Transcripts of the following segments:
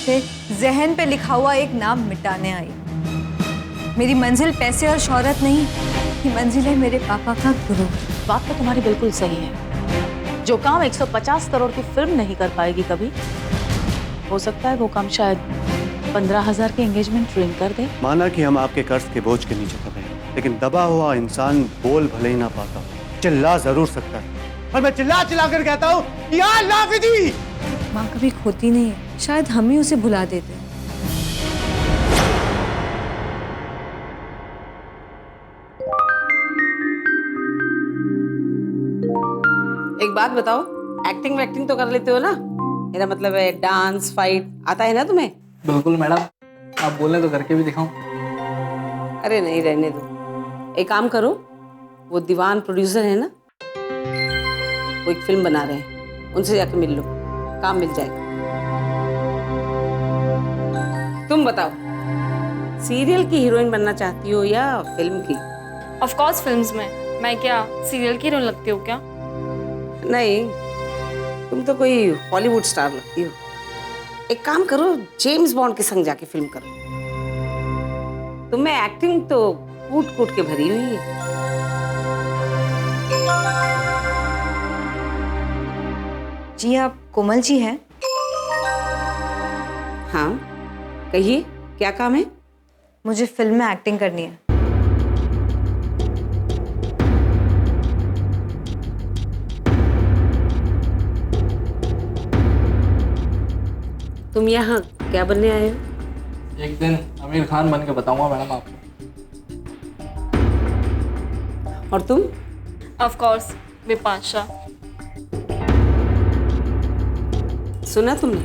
से जहन पे लिखा हुआ एक नाम मिटाने आई। मेरी मंजिल पैसे और शोहरत नहीं, ये मंजिल है मेरे पापा का गुरु। बात तो तुम्हारी बिल्कुल सही है। जो काम 150 करोड़ की फिल्म नहीं कर पाएगी कभी, हो सकता है वो काम शायद 15,000 के एंगेजमेंट रिंग कर दे। माना कि हम आपके कर्ज के बोझ के नीचे दबे हैं, लेकिन दबा हुआ इंसान बोल भले ही ना पाता हो, चिल्ला जरूर सकता है। और मैं चिल्ला चिल्ला कर कहता हूँ, या नाफिदी! माँ कभी खोती नहीं है, शायद हम ही उसे भुला देते हैं। एक बात बताओ, एक्टिंग वैक्टिंग तो कर लेते हो ना? मेरा मतलब है डांस फाइट आता है ना तुम्हें? बिल्कुल मैडम, आप बोलें तो करके भी दिखाऊं। अरे नहीं, रहने दो। एक काम करो, वो दीवान प्रोड्यूसर है ना, वो एक फिल्म बना रहे हैं, उनसे जाके मिल लो, काम मिल जाएगा। तुम बताओ, सीरियल की हीरोइन बनना चाहती हो या फिल्म की? ऑफ कोर्स फिल्म्स में। मैं क्या सीरियल की हीरोइन लगती हूँ क्या? नहीं, तुम तो कोई हॉलीवुड स्टार लगती हो। एक काम करो, जेम्स बॉन्ड के संग जाके फिल्म करो। तुम्हें एक्टिंग तो कूट कूट के भरी हुई है। जी आप कोमल जी हैं? हाँ, कहिए क्या काम है? मुझे फिल्म में एक्टिंग करनी है। तुम यहाँ क्या बनने आए हो? एक दिन आमिर खान बन के बताऊंगा मैडम आपको। और तुम? Of course Vipasha. सुना तुमने?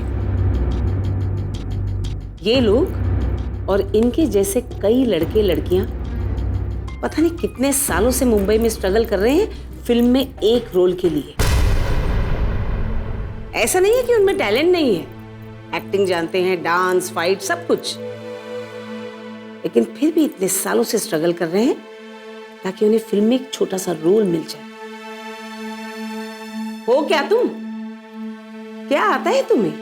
ये लोग और इनके जैसे कई लड़के लड़कियां पता नहीं कितने सालों से मुंबई में स्ट्रगल कर रहे हैं फिल्म में एक रोल के लिए। ऐसा नहीं है कि उनमें टैलेंट नहीं है, एक्टिंग जानते हैं, डांस फाइट सब कुछ, लेकिन फिर भी इतने सालों से स्ट्रगल कर रहे हैं ताकि उन्हें फिल्म में एक छोटा सा रोल मिल जाए। हो क्या तुम? क्या आता है तुम्हें?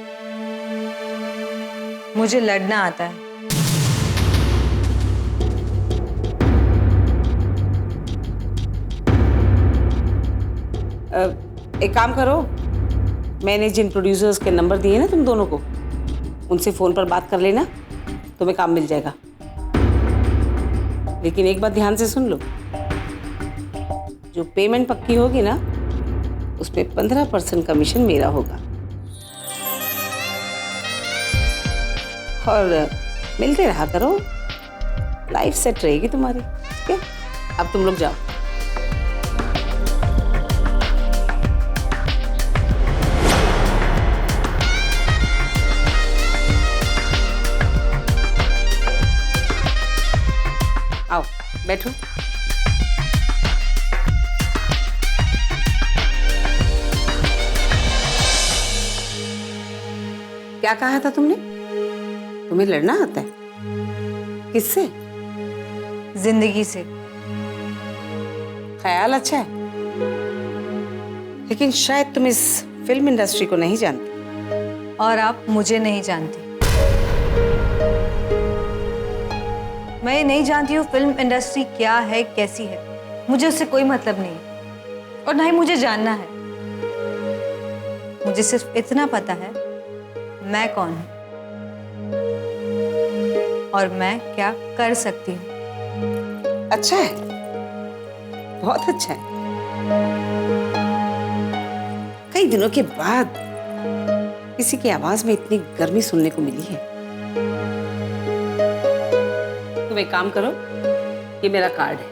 मुझे लड़ना आता है। एक काम करो, मैंने जिन प्रोड्यूसर्स के नंबर दिए ना तुम दोनों को, उनसे फोन पर बात कर लेना, तुम्हें काम मिल जाएगा। लेकिन एक बात ध्यान से सुन लो, जो पेमेंट पक्की होगी ना, उस पे 15% कमीशन मेरा होगा। और मिलते रहा करो, लाइफ सेट रहेगी तुम्हारी। ठीक है, अब तुम लोग जाओ। आओ बैठो। क्या कहा था तुमने? तुम्हें लड़ना आता है? किससे? जिंदगी से। ख्याल अच्छा है, लेकिन शायद तुम इस फिल्म इंडस्ट्री को नहीं जानती। और आप मुझे नहीं जानती। मैं ये नहीं जानती हूँ फिल्म इंडस्ट्री क्या है, कैसी है। मुझे उससे कोई मतलब नहीं है और ना ही मुझे जानना है। मुझे सिर्फ इतना पता है मैं कौन हूँ और मैं क्या कर सकती हूँ। अच्छा है, बहुत अच्छा है। कई दिनों के बाद किसी की आवाज में इतनी गर्मी सुनने को मिली है। तुम एक काम करो, ये मेरा कार्ड है।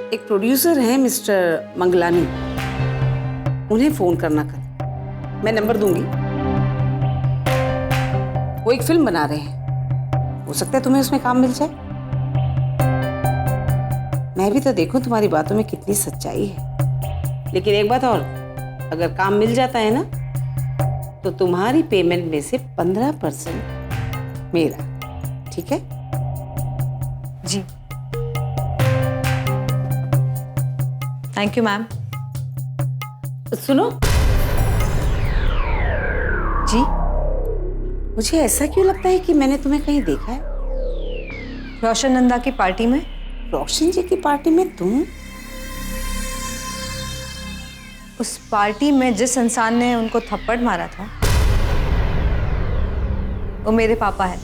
एक प्रोड्यूसर है मिस्टर मंगलानी, उन्हें फोन करना कर, मैं नंबर दूंगी। वो एक फिल्म बना रहे हैं, हो सकता है तुम्हें उसमें काम मिल जाए। मैं भी तो देखूं तुम्हारी बातों में कितनी सच्चाई है। लेकिन एक बात और, अगर काम मिल जाता है ना, तो तुम्हारी पेमेंट में से 15% मेरा। ठीक है? जी थैंक यू मैम। सुनो, जी? मुझे ऐसा क्यों लगता है कि मैंने तुम्हें कहीं देखा है? रोशन नंदा की पार्टी में। रोशन जी की पार्टी में तुम? उस पार्टी में जिस इंसान ने उनको थप्पड़ मारा था वो मेरे पापा है।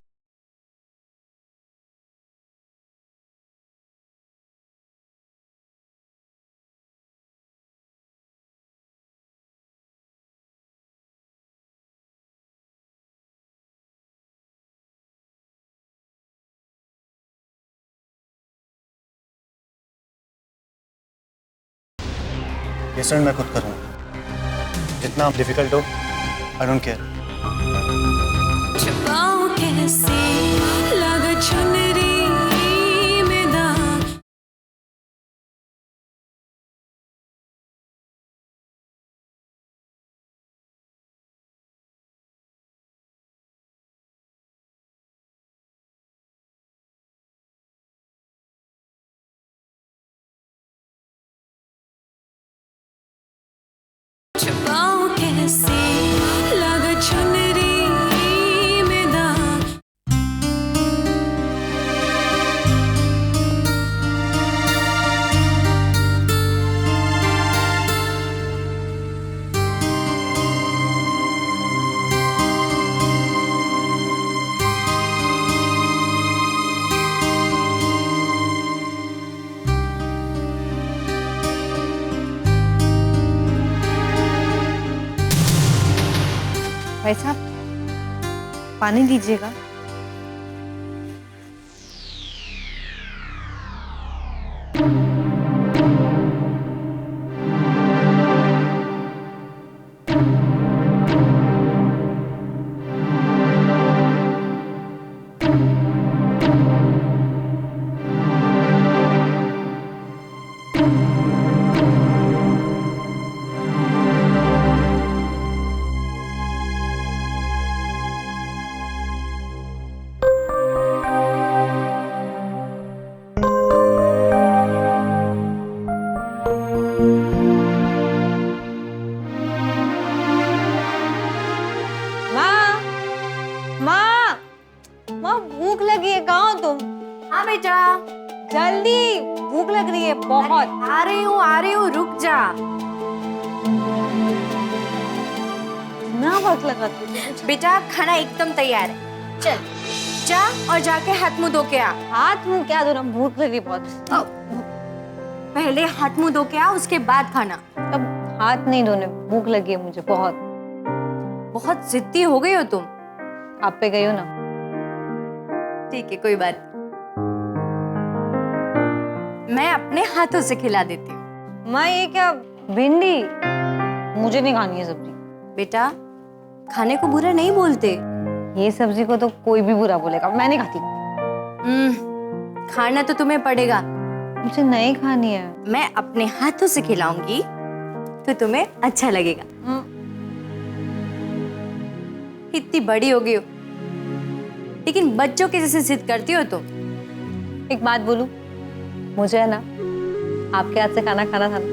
ये सर मैं खुद करूँगा, जितना डिफिकल्ट हो, आई डोंट केयर। छुपाऊं कैसे लगा चुनरी में दाग। छुपाऊं कैसे लगा चुनरी में दाग। भाई साहब पानी दीजिएगा। माँ भूख लगी है, कहाँ हो तुम? हाँ बेटा, जल्दी, भूख लग रही है बहुत। आ रही हूँ, रुक जा। ना वक्त लगा तुझे। बेटा खाना एकदम तैयार है, चल जा और जाके हाथ मुंह धो के आ। हाथ मुंह क्या धोना, भूख लगी बहुत। पहले हाथ मुंह धो के आ, उसके बाद खाना। अब हाथ नहीं धोने, भूख लगी है मुझे बहुत। बहुत जिद्दी हो गई हो तुम। आप पे गई हो ना। ठीक है, कोई बात नहीं। मैं अपने हाथों से खिला देती हूँ। माँ ये क्या, भिंडी? मुझे नहीं खानी है सब्जी। बेटा खाने को बुरा नहीं बोलते। ये सब्जी को तो कोई भी बुरा बोलेगा, मैं नहीं खाती। खाना तो तुम्हें पड़ेगा। मुझे नहीं खानी है। मैं अपने हाथों से खिलाऊंगी तो तुम्हें अच्छा लगेगा। इतनी बड़ी हो गई हो लेकिन बच्चों के जैसे जिद करती हो तुम। एक बात बोलूं, मुझे है ना आपके हाथ से खाना खाना था ना,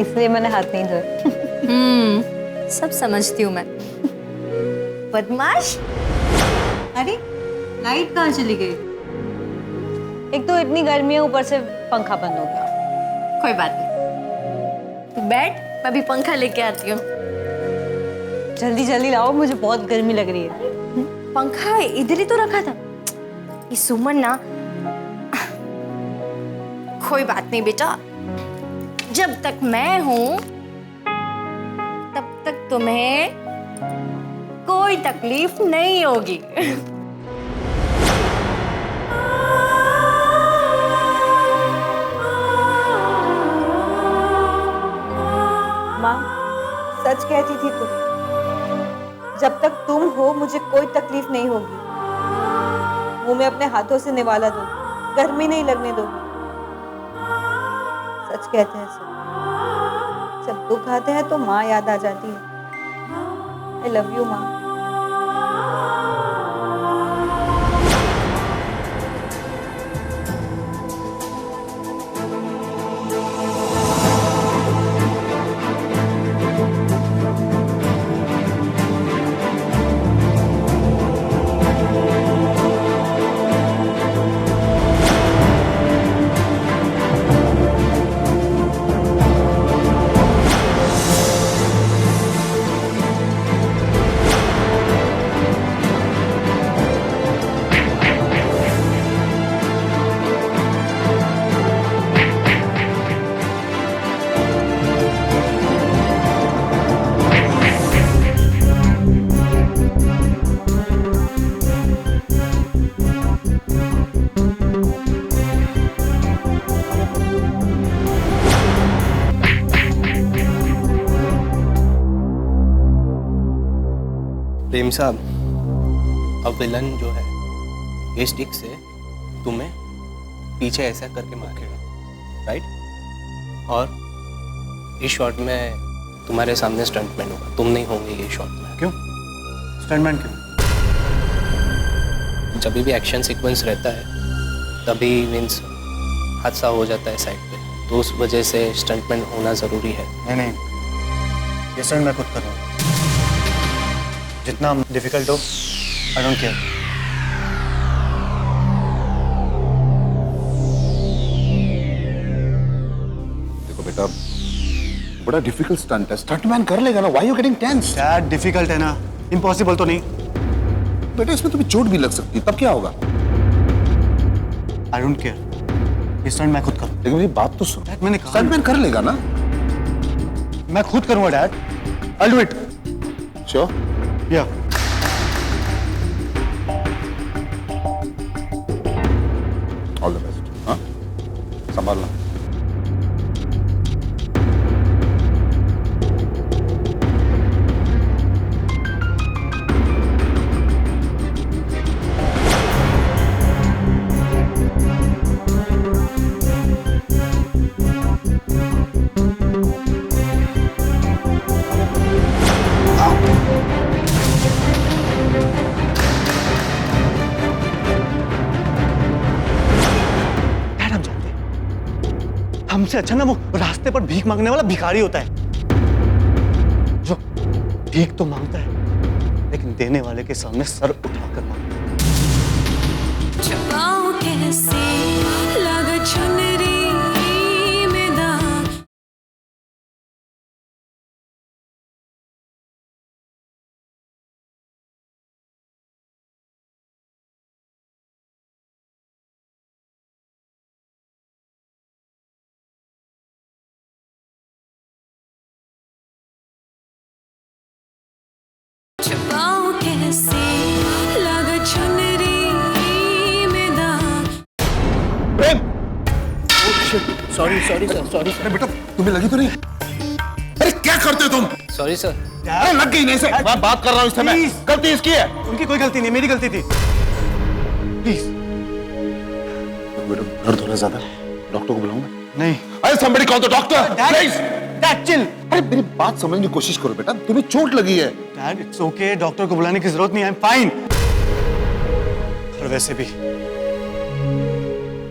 इसलिए मैंने हाथ नहीं धोए। सब समझती हूँ मैं। बदमाश। अरे लाइट कहाँ चली गई? एक तो इतनी गर्मी है, ऊपर से पंखा बंद हो गया। कोई बात नहीं, तू बैठ, मैं भी पंखा लेके आती हूँ। जल्दी जल्दी लाओ, मुझे बहुत गर्मी लग रही है। पंखा इधर ही तो रखा था। ये सुमन ना, कोई बात नहीं बेटा, जब तक मैं हूं तब तक तुम्हें कोई तकलीफ नहीं होगी। माँ सच कहती थी तुम, जब तक तुम हो मुझे कोई तकलीफ नहीं होगी। वो मैं अपने हाथों से निवाला दूंगी, गर्मी नहीं लगने दूंगी। सच कहते हैं सब। जब दुख आते हैं तो माँ याद आ जाती है। आई लव यू माँ। प्रेम साहब, अब विलन जो है ये स्टिक से तुम्हें पीछे ऐसा करके मारेगा, राइट? और इस शॉट में तुम्हारे सामने स्टंटमैन होगा, तुम नहीं होंगे ये शॉट में। क्यों? स्टंटमैन क्यों? जब भी एक्शन सीक्वेंस रहता है तभी मीन्स हादसा हो जाता है साइड पे, तो उस वजह से स्टंटमैन होना ज़रूरी है। नहीं, ये स्टंट मैं खुद करूँगा, जितना डिफिकल्ट हो, आई डोंट केयर। देखो बेटा, बड़ा डिफिकल्ट स्टंट है, स्टंटमैन कर लेगा ना। Why you getting tense? Dad difficult है ना, इम्पॉसिबल तो नहीं। बेटा इसमें तुम्हें चोट भी लग सकती है, तब क्या होगा? आई डोंट केयर, ये स्टंट मैं खुद करूँ। लेकिन मेरी बात तो सुन, डैड मैंने कहा स्टंटमैन कर लेगा ना। मैं खुद करूँगा dad, I do it. Sure? या ऑल द बेस्ट। हाँ, संभालना। डैड हम जानते हैं, हमसे अच्छा ना वो रास्ते पर भीख मांगने वाला भिखारी होता है, जो भीख तो मांगता है लेकिन देने वाले के सामने सर उठाकर मांगता है। छुपाऊं कैसे लगा चुनरी में दाग। छुपाऊं कैसे लगा चुनरी में दाग। प्रेम! Sorry sir. अरे बेटा तुम्हें लगी तो नहीं? अरे क्या करते हो तुम? Sorry sir. अरे लग गई नहीं से। मैं बात कर रहा हूँ इस समय। Please. गलती इसकी है। उनकी कोई गलती नहीं, मेरी गलती थी। प्लीज। बेटा दर्द हो रहा है ज्यादा, डॉक्टर को बुलाऊं मैं? नहीं अरे somebody call the doctor, please. Dad chill. अरे मेरी बात समझने की कोशिश करो बेटा, तुम्हें चोट लगी है। डैड इट्स ओके, डॉक्टर को बुलाने की जरूरत नहीं, आई एम फाइन। और वैसे भी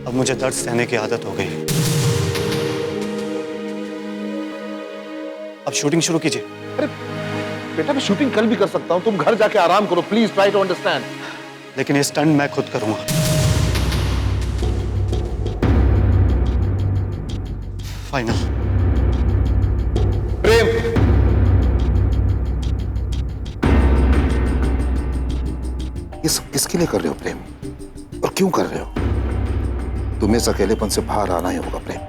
अब मुझे दर्द सहने की आदत हो गई। अब शूटिंग शुरू कीजिए। अरे बेटा मैं शूटिंग कल भी कर सकता हूँ, तुम घर जाके आराम करो, प्लीज ट्राई टू अंडरस्टैंड। लेकिन ये स्टंट मैं खुद करूंगा। फाइनल। प्रेम, ये सब किसके लिए कर रहे हो प्रेम, और क्यों कर रहे हो? तुम्हें इस अकेलेपन से बाहर आना ही होगा प्रेम।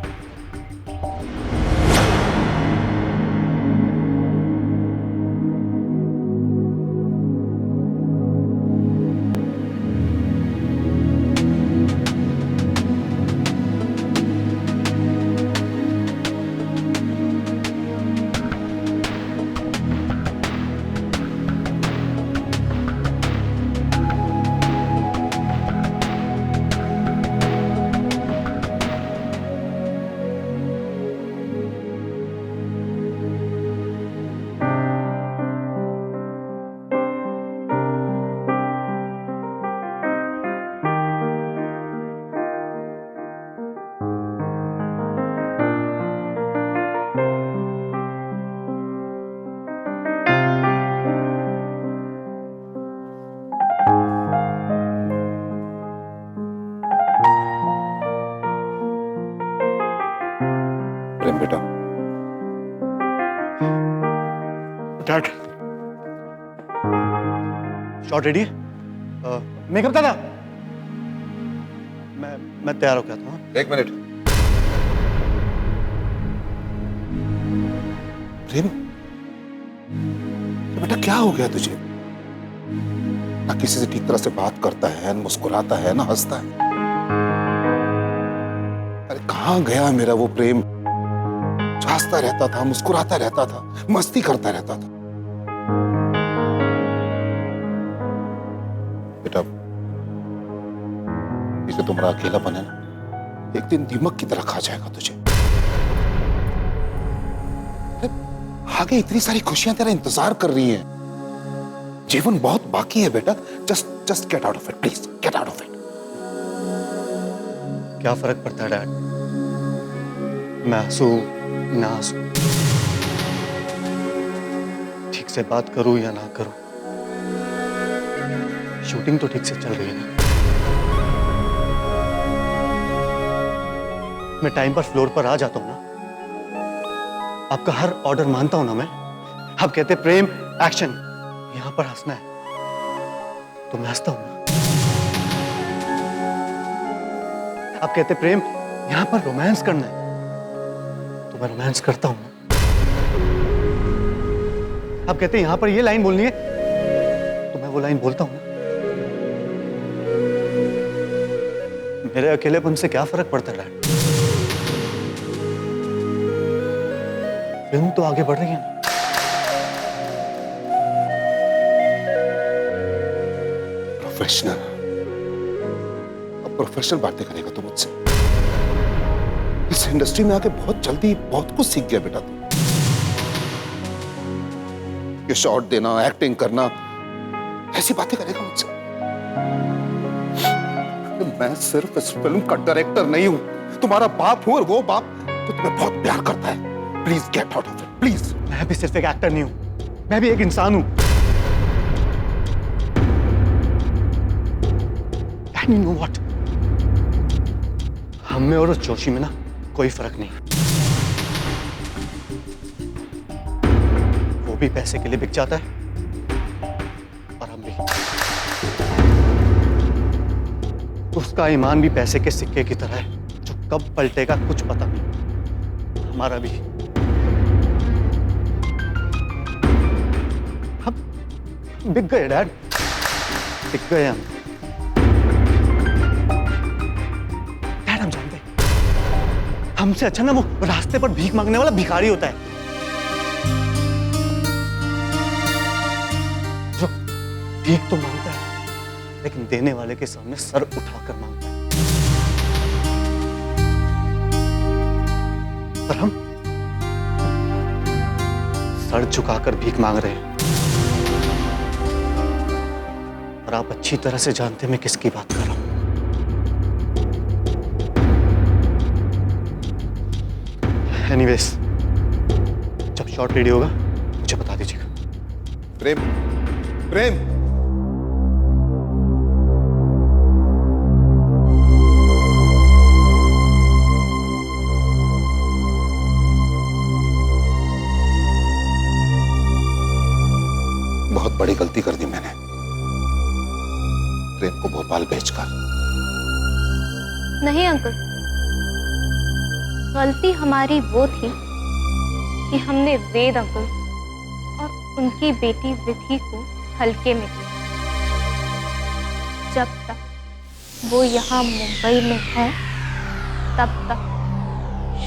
प्रेम बेटा, डैड शॉट रेडी? मेकअप दादा, मैं तैयार हो गया था। एक मिनट। प्रेम, बेटा क्या हो गया तुझे? ना किसी से ठीक तरह से बात करता है, ना मुस्कुराता है, ना हंसता है। अरे कहाँ गया मेरा वो प्रेम? हंसता रहता था, मुस्कुराता रहता था, मस्ती करता रहता था। ये तुम्हारा अकेलापन है ना, एक दिन दीमक की तरह खा जाएगा तुझे। अरे, आगे इतनी सारी खुशियां तेरा इंतजार कर रही हैं। जीवन बहुत बाकी है बेटा। Just get out of it, please get out of it. क्या फर्क पड़ता है डैड, मैं हंसू ना हंसू, ठीक से बात करूं या ना करूं, शूटिंग तो ठीक से चल रही है ना। मैं टाइम पर फ्लोर पर आ जाता हूं ना, आपका हर ऑर्डर मानता हूं ना मैं। आप कहते प्रेम एक्शन, यहां पर हंसना है तो मैं हंसता हूं ना। आप कहते प्रेम यहां पर रोमांस करना है तो मैं रोमांस करता हूं ना। आप कहते यहां पर ये लाइन बोलनी है तो मैं वो लाइन बोलता हूं ना। मेरे अकेलेपन से क्या फर्क पड़ता है डैड? फिल्म तो आगे बढ़ रही है ना। प्रोफेशनल, अब प्रोफेशनल बातें करेगा तू मुझसे। इस इंडस्ट्री में आके बहुत जल्दी बहुत कुछ सीख गया बेटा तू। ये शॉट देना, एक्टिंग करना, ऐसी बातें करेगा मुझसे। मैं सिर्फ इस फिल्म का डायरेक्टर नहीं हूं, तुम्हारा बाप हूं, और वो बाप तो तुम्हें बहुत प्यार करता है। Please get out of it, please. मैं भी सिर्फ एक एक्टर नहीं हूं, मैं भी एक इंसान हूं। And you know what? हम में और उस जोशी में ना कोई फर्क नहीं। वो भी पैसे के लिए बिक जाता है और हम भी। उसका ईमान भी पैसे के सिक्के की तरह है, जो कब पलटेगा कुछ पता नहीं। हमारा भी। हम बिक गए डैड, बिक गए हम। डैड हम जानते हैं, हमसे अच्छा ना वो रास्ते पर भीख मांगने वाला भिखारी होता है, जो भीख तो मांगता है लेकिन देने वाले के सामने सर उठाकर मांगता है। पर हम सर झुकाकर भीख मांग रहे हैं। और आप अच्छी तरह से जानते हैं मैं किसकी बात कर रहा हूं। एनीवेज, जब शॉट रेडी होगा मुझे बता दीजिएगा। प्रेम, प्रेम, बहुत बड़ी गलती कर दी मैंने प्रेम को भोपाल भेजकर। नहीं अंकल, गलती हमारी वो थी कि हमने वेद अंकल और उनकी बेटी विधि को हल्के में लिया। जब तक वो यहाँ मुंबई में है तब तक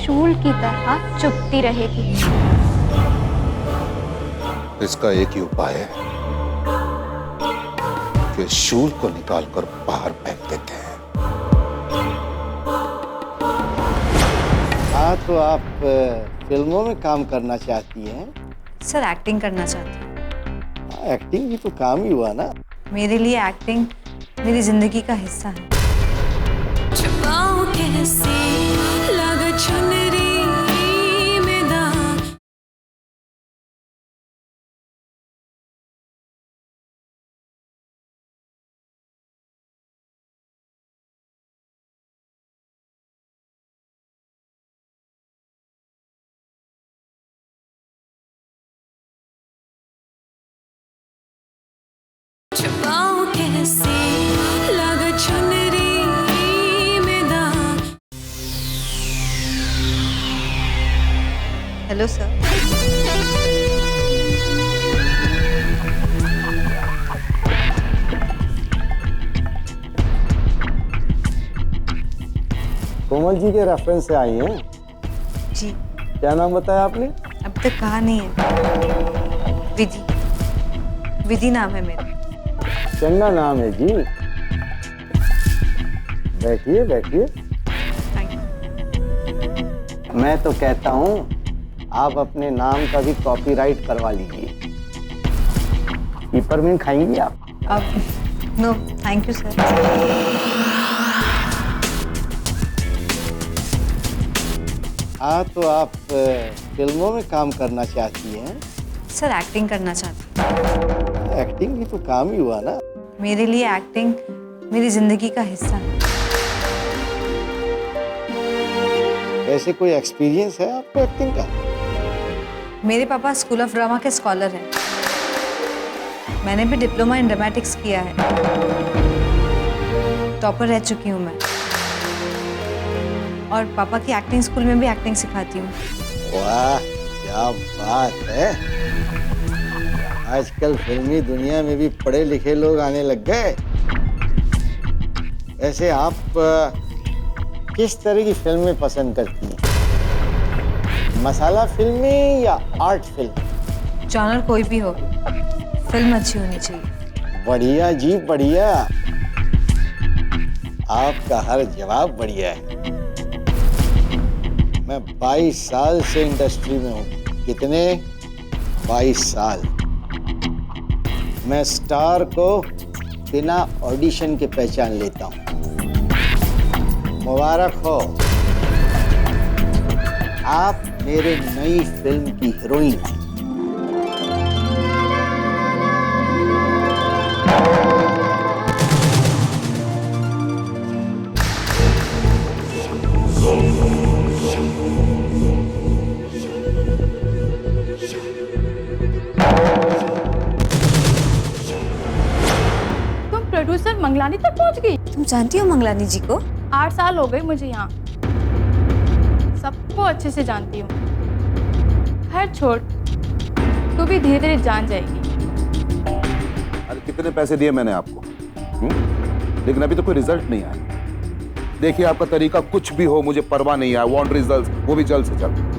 शूल की तरह चुभती रहेगी। इसका एक ही उपाय है कि शूल को निकालकर बाहर फेंक देते हैं। हाँ, तो आप फिल्मों में काम करना चाहती हैं? सर एक्टिंग करना चाहती हूँ। एक्टिंग भी तो काम ही हुआ ना। मेरे लिए एक्टिंग मेरी जिंदगी का हिस्सा है। छुपाऊं कैसे लगा चुनरी में दाग। छुपाऊं कैसे लगा चुनरी में दाग। Hello sir. कोमल जी के रेफरेंस से आई हैं। जी। क्या नाम बताया आपने? अब तक कहा नहीं है। विधि, विधि नाम है मेरा। चंगा नाम है जी। बैठिए बैठिए। मैं तो कहता हूँ आप अपने नाम का भी कॉपीराइट करवा लीजिए। पिपरमिंट खाएंगी आप? अब नो थैंक यू सर। हाँ तो आप फिल्मों में काम करना चाहती हैं? सर एक्टिंग करना चाहती हूँ। एक्टिंग भी तो काम ही हुआ ना। मेरे लिए एक्टिंग मेरी जिंदगी का हिस्सा है। वैसे कोई एक्सपीरियंस है आपको एक्टिंग का? मेरे पापा स्कूल ऑफ ड्रामा के स्कॉलर हैं। मैंने भी डिप्लोमा इन ड्रामेटिक्स किया है। टॉपर रह चुकी हूँ मैं। और पापा की एक्टिंग स्कूल में भी एक्टिंग सिखाती हूँ। वाह क्या बात है। आजकल फिल्मी दुनिया में भी पढ़े लिखे लोग आने लग गए। ऐसे आप किस तरह की फिल्में पसंद करती हैं? मसाला फिल्में या आर्ट फिल्म? जॉनर कोई भी हो, फिल्म अच्छी होनी चाहिए। बढ़िया जी बढ़िया। आपका हर जवाब बढ़िया है। मैं 22 साल से इंडस्ट्री में हूँ। कितने? 22 साल। मैं स्टार को बिना ऑडिशन के पहचान लेता हूँ। मुबारक हो, आप मेरे नई फिल्म की हीरोइन हैं। तुम प्रोड्यूसर मंगलानी तक पहुंच गई? तुम जानती हो मंगलानी जी को? 8 साल हो गए मुझे यहाँ, सबको अच्छे से जानती हूँ। खैर छोड़, तू भी धीरे धीरे जान जाएगी। अरे कितने पैसे दिए मैंने आपको, लेकिन अभी तो कोई रिजल्ट नहीं आया। देखिए आपका तरीका कुछ भी हो, मुझे परवाह नहीं है। आई वांट रिजल्ट्स, वो भी जल्द से जल्द।